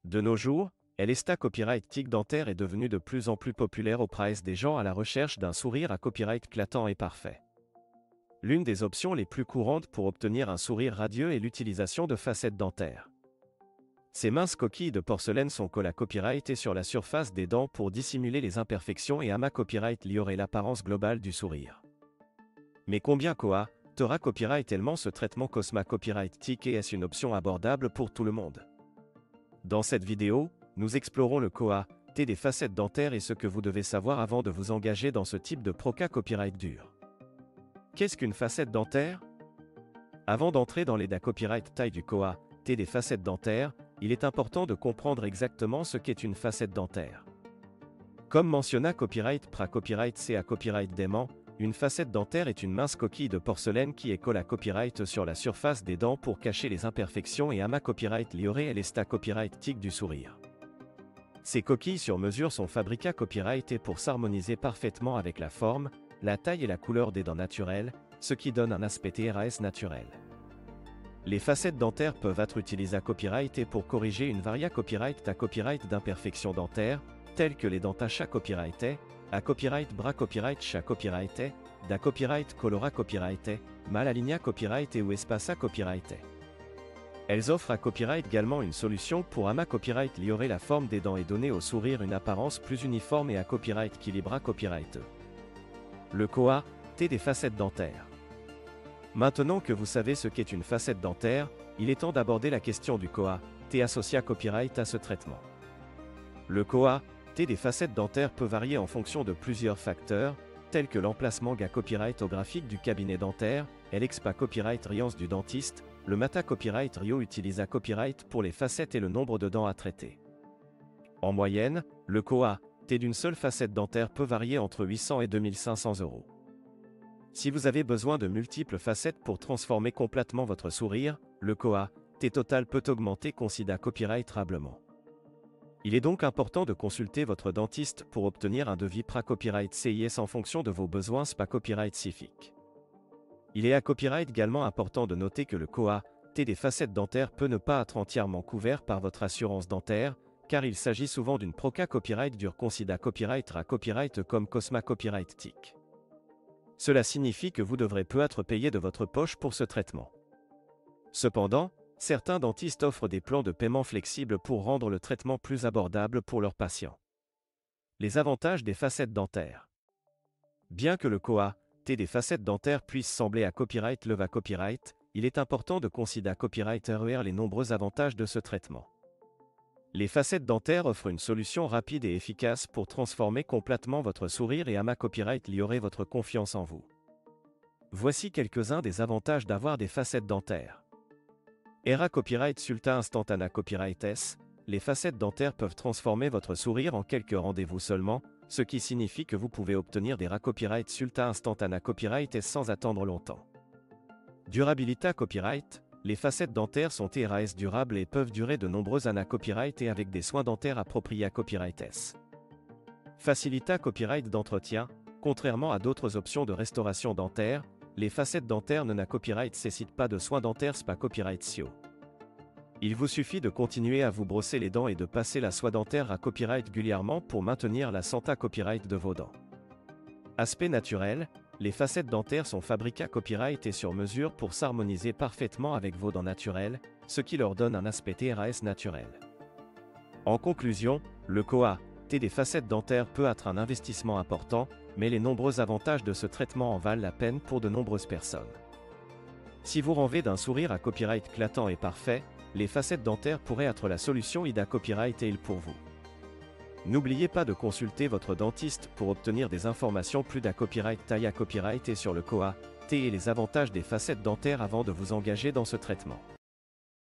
De nos jours, l'ESTA Copyright Tic dentaire est devenu de plus en plus populaire auprès des gens à la recherche d'un sourire à copyright éclatant et parfait. L'une des options les plus courantes pour obtenir un sourire radieux est l'utilisation de facettes dentaires. Ces minces coquilles de porcelaine sont collées à copyright et sur la surface des dents pour dissimuler les imperfections et amas copyright liorer l'apparence globale du sourire. Mais combien coûtera copyright tellement ce traitement Cosma Copyright Tic et est-ce une option abordable pour tout le monde? Dans cette vidéo, nous explorons le coût des facettes dentaires et ce que vous devez savoir avant de vous engager dans ce type de proca copyright dur. Qu'est-ce qu'une facette dentaire? Avant d'entrer dans les copyright taille du coût des facettes dentaires, il est important de comprendre exactement ce qu'est une facette dentaire. Comme mentionna copyright pra copyright ca copyright dément, une facette dentaire est une mince coquille de porcelaine qui est collée à copyright sur la surface des dents pour cacher les imperfections et amas copyright liorer l'esta copyright tic du sourire. Ces coquilles sur mesure sont fabriquées à copyright et pour s'harmoniser parfaitement avec la forme, la taille et la couleur des dents naturelles, ce qui donne un aspect TRAS naturel. Les facettes dentaires peuvent être utilisées à copyright et pour corriger une varia copyright à copyright d'imperfections dentaires, telles que les dents à copyright, à copyright bras copyright chat copyright, da copyright colora copyright, mal aligna copyright et ou espace à copyright. Elles offrent à copyright également une solution pour amas copyright liorer la forme des dents et donner au sourire une apparence plus uniforme et à copyright équilibré copyright. Le coût des facettes dentaires. Maintenant que vous savez ce qu'est une facette dentaire, il est temps d'aborder la question du coût associé à copyright à ce traitement. Le coût des facettes dentaires peut varier en fonction de plusieurs facteurs, tels que l'emplacement copyright du cabinet dentaire, l'expa copyright riance du dentiste, le mata copyright rio utilise à copyright pour les facettes et le nombre de dents à traiter. En moyenne, le coût d'une seule facette dentaire peut varier entre 800 et 2500 €. Si vous avez besoin de multiples facettes pour transformer complètement votre sourire, le coût total peut augmenter considérablement. Il est donc important de consulter votre dentiste pour obtenir un devis pra-copyright CIS en fonction de vos besoins SPA copyright SIFIC. Il est à copyright également important de noter que le coût des facettes dentaires peut ne pas être entièrement couvert par votre assurance dentaire, car il s'agit souvent d'une proca copyright dure considérée copyright à copyright comme Cosma Copyright Tic. Cela signifie que vous devrez peu être payé de votre poche pour ce traitement. Cependant, certains dentistes offrent des plans de paiement flexibles pour rendre le traitement plus abordable pour leurs patients. Les avantages des facettes dentaires. Bien que le coût des facettes dentaires puisse sembler à copyright leva copyright, il est important de considérer copyright RER les nombreux avantages de ce traitement. Les facettes dentaires offrent une solution rapide et efficace pour transformer complètement votre sourire et amas copyright liorer votre confiance en vous. Voici quelques-uns des avantages d'avoir des facettes dentaires. Era copyright sulta instantana copyright S, les facettes dentaires peuvent transformer votre sourire en quelques rendez-vous seulement, ce qui signifie que vous pouvez obtenir des copyright sulta instantana copyright S sans attendre longtemps. Durabilita copyright, les facettes dentaires sont TRAS durables et peuvent durer de nombreuses années copyright et avec des soins dentaires appropriés à copyright S. Facilita copyright d'entretien, contrairement à d'autres options de restauration dentaire, les facettes dentaires non à copyright nécessitent pas de soins dentaires SPA copyright SIO. Il vous suffit de continuer à vous brosser les dents et de passer la soie dentaire à copyright régulièrement pour maintenir la santé copyright de vos dents. Aspect naturel, les facettes dentaires sont fabriquées à copyright et sur mesure pour s'harmoniser parfaitement avec vos dents naturelles, ce qui leur donne un aspect TRAS naturel. En conclusion, le coût des facettes dentaires peut être un investissement important, mais les nombreux avantages de ce traitement en valent la peine pour de nombreuses personnes. Si vous rêvez d'un sourire à copyright éclatant et parfait, les facettes dentaires pourraient être la solution IDA Copyright et pour vous. N'oubliez pas de consulter votre dentiste pour obtenir des informations plus d'à copyright taille à copyright et sur le coût et les avantages des facettes dentaires avant de vous engager dans ce traitement.